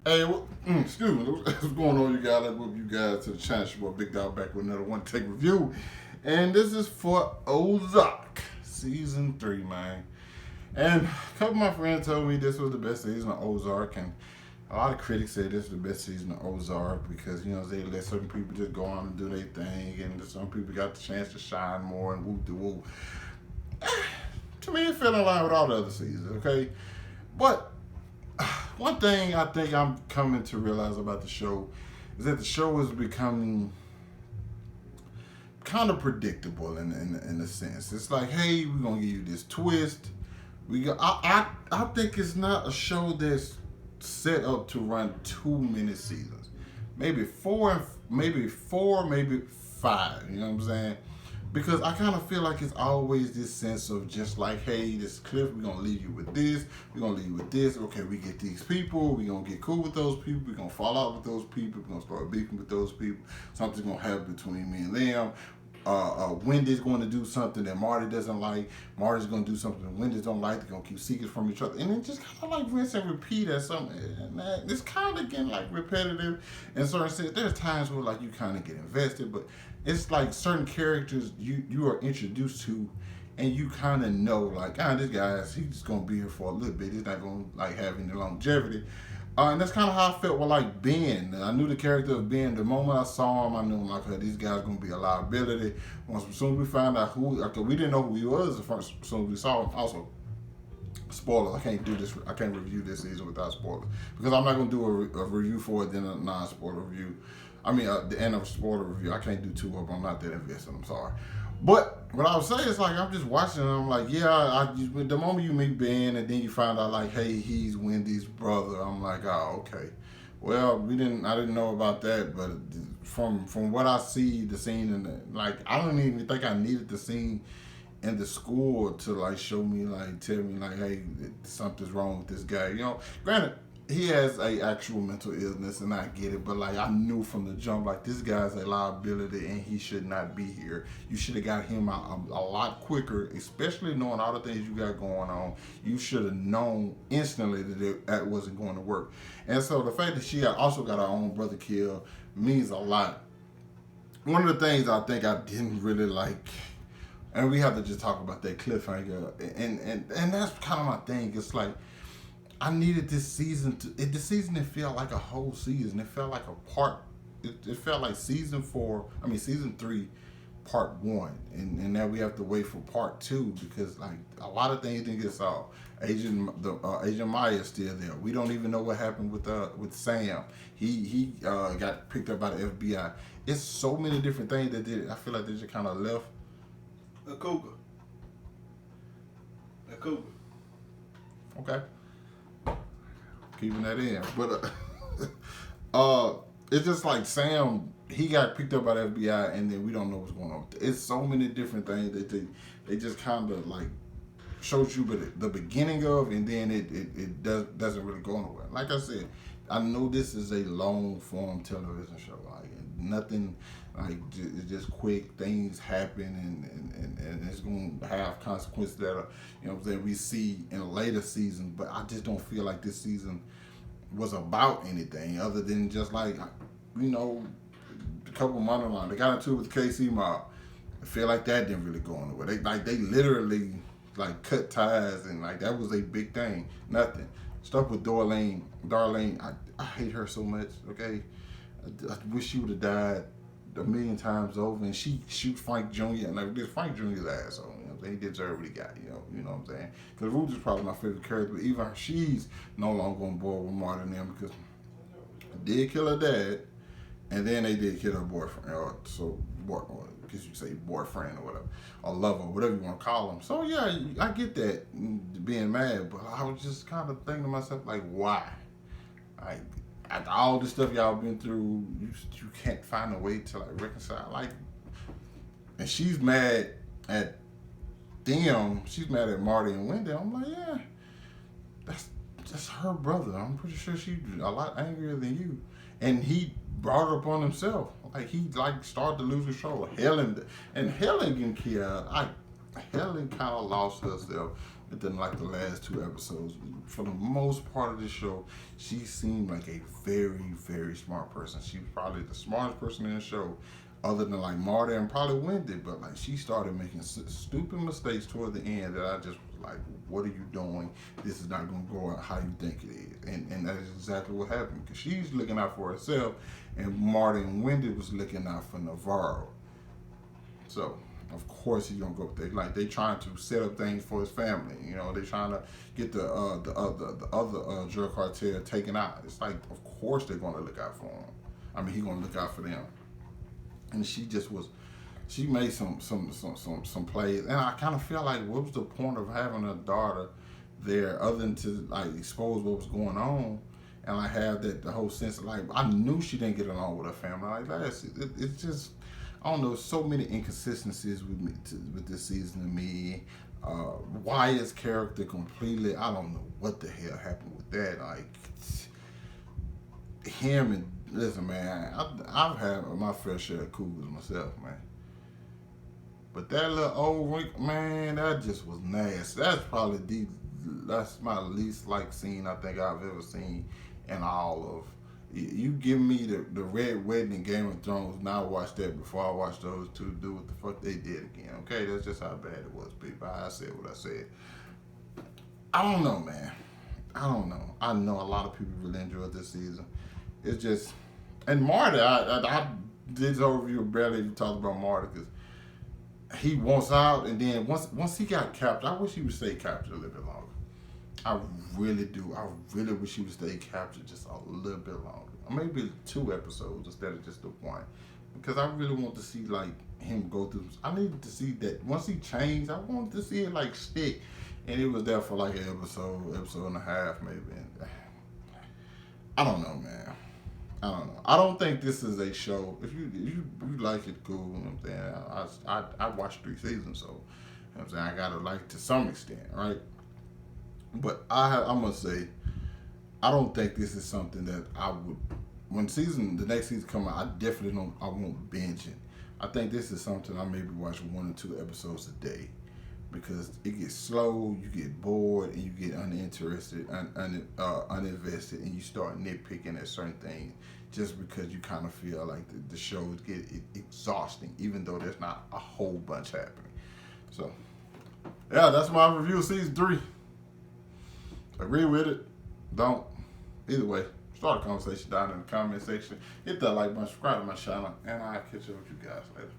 Hey, excuse me. What's going on, you guys? Let's welcome you guys to the channel. It's your boy Big Dog back with another one take review. And this is for Ozark, season 3, man. And a couple of my friends told me this was the best season of Ozark, and a lot of critics say this is the best season of Ozark because, you know, they let certain people just go on and do their thing, and some people got the chance to shine more and whoop-de-whoop. To me, it fell in line with all the other seasons, okay? But one thing I think I'm coming to realize about the show is that the show is becoming kind of predictable in a sense. It's like, hey, we're gonna give you this twist. I think it's not a show that's set up to run too many seasons. Maybe four, maybe 5. You know what I'm saying? Because I kind of feel like it's always this sense of just like, hey, this cliff, we're going to leave you with this, we're going to leave you with this, okay, we get these people, we're going to get cool with those people, we're going to fall out with those people, we're going to start beefing with those people, something's going to happen between me and them. Wendy's going to do something that Marty doesn't like, Marty's going to do something that Wendy don't like, they're going to keep secrets from each other, and it just kind of like rinse and repeat at something, and it's kind of getting like repetitive, and so there's times where like you kind of get invested, but it's like certain characters you are introduced to, and you kind of know like, this guy, he's just gonna be here for a little bit. He's not gonna like have any longevity, and that's kind of how I felt with like Ben. I knew the character of Ben the moment I saw him. I knew like, hey, these guys gonna be a liability. As soon as we found out who, we didn't know who he was as soon as we saw him. Also, spoilers. I can't do this. I can't review this season without spoilers because I'm not gonna do a review for it then a non-spoiler review. I mean, the end of a spoiler review. I can't do 2 of them. I'm not that invested. I'm sorry. But what I would say is like, I'm just watching and I'm like, yeah, the moment you meet Ben and then you find out like, hey, he's Wendy's brother. I'm like, oh, okay. Well, I didn't know about that, but from what I see, the scene and like, I don't even think I needed the scene in the school to like show me, like tell me like, hey, something's wrong with this guy. You know, granted, he has a actual mental illness, and I get it, but like I knew from the jump, like this guy's a liability, and he should not be here. You should have got him out a lot quicker, especially knowing all the things you got going on. You should have known instantly that wasn't going to work. And so the fact that she also got her own brother killed means a lot. One of the things I think I didn't really like, and we have to just talk about that cliffhanger, and that's kind of my thing. It's like, I needed this season this season it felt like a whole season. It felt like a part. It felt like season 3, part 1, and now we have to wait for part 2 because like a lot of things didn't get solved. Agent Maya is still there. We don't even know what happened with Sam. He got picked up by the FBI. It's so many different things that I feel like they just kind of left. A cougar. Okay. Keeping that in, but it's just like Sam, he got picked up by the FBI, and then we don't know what's going on. It's so many different things that they just kind of like shows you the beginning of, and then it doesn't really go nowhere. Like I said, I know this is a long form television show, like nothing like it's just quick. Things happen, and it's going to have consequences that are, you know what I'm saying, we see in a later season. But I just don't feel like this season was about anything other than just like, you know, a couple monologues. They got into it with the KC mob. I feel like that didn't really go anywhere. They literally like cut ties, and like that was a big thing. Nothing. Stuff with Darlene, I hate her so much. Okay, I wish she would have died a million times over, and she shoots Frank Jr. and like this Frank Jr.'s asshole. You know what I'm saying? He deserved what he got. You know what I'm saying? Because Ruth is probably my favorite character, but even she's no longer on board with Marty and them because they did kill her dad, and then they did kill her boyfriend, or because you say boyfriend or whatever, or lover, whatever you want to call him. So yeah, I get that being mad, but I was just kind of thinking to myself like, why? Like, after all this stuff y'all been through, you can't find a way to like reconcile. Like, and she's mad at them. She's mad at Marty and Wendy. I'm like, yeah, that's just her brother. I'm pretty sure she's a lot angrier than you. And he brought it upon himself. Like he like started to lose control. Helen getting killed. Helen kind of lost herself But then, like the last 2 episodes, for the most part of the show, she seemed like a very, very smart person. She was probably the smartest person in the show, other than like Marta and probably Wendy. But like she started making stupid mistakes toward the end that I just was like, "What are you doing? This is not going to go out how you think it is." And that's exactly what happened because she's looking out for herself, and Marta and Wendy was looking out for Navarro. So of course he's gonna go with that. Like they trying to set up things for his family. You know, they trying to get the other drug cartel taken out. It's like of course they're gonna look out for him. I mean, he's gonna look out for them. And she just was. She made some plays, and I kind of feel like what was the point of having a daughter there other than to like expose what was going on, and like have that the whole sense of like I knew she didn't get along with her family. Like it's just I don't know, so many inconsistencies with me with this season to me. Wyatt's character completely, I don't know what the hell happened with that. Like him and listen, man, I've had my fair share of cougars myself, man. But that little old wrinkle, man, that just was nasty. That's my least like scene I think I've ever seen in all of. You give me the Red Wedding in Game of Thrones, now I watch that before I watch those two do what the fuck they did again. Okay, that's just how bad it was, people. I said what I said. I don't know, man. I don't know. I know a lot of people really enjoyed this season. It's just, and Marty, I did this overview barely even talked about Marty because he wants out, and then once he got captured, I wish he would stay captured a little bit longer. I really do. I really wish he would stay captured just a little bit longer. Or maybe 2 episodes instead of just the 1. Because I really want to see like him go through. I needed to see that once he changed, I wanted to see it like stick. And it was there for like an episode and a half maybe. And I don't know, man. I don't know. I don't think this is a show. If you like it, cool. You know what I'm saying? I watched 3 seasons, so you know what I'm saying I gotta like it to some extent, right? But I must say, I don't think this is something that I would. When the next season come out, I definitely don't. I won't binge it. I think this is something I maybe watch 1 or 2 episodes a day, because it gets slow, you get bored, and you get uninterested, uninvested, and you start nitpicking at certain things just because you kind of feel like the shows get exhausting, even though there's not a whole bunch happening. So, yeah, that's my review of season 3. Agree with it? Don't. Either way, start a conversation down in the comment section. Hit that like button, subscribe to my channel, and I'll catch up with you guys later.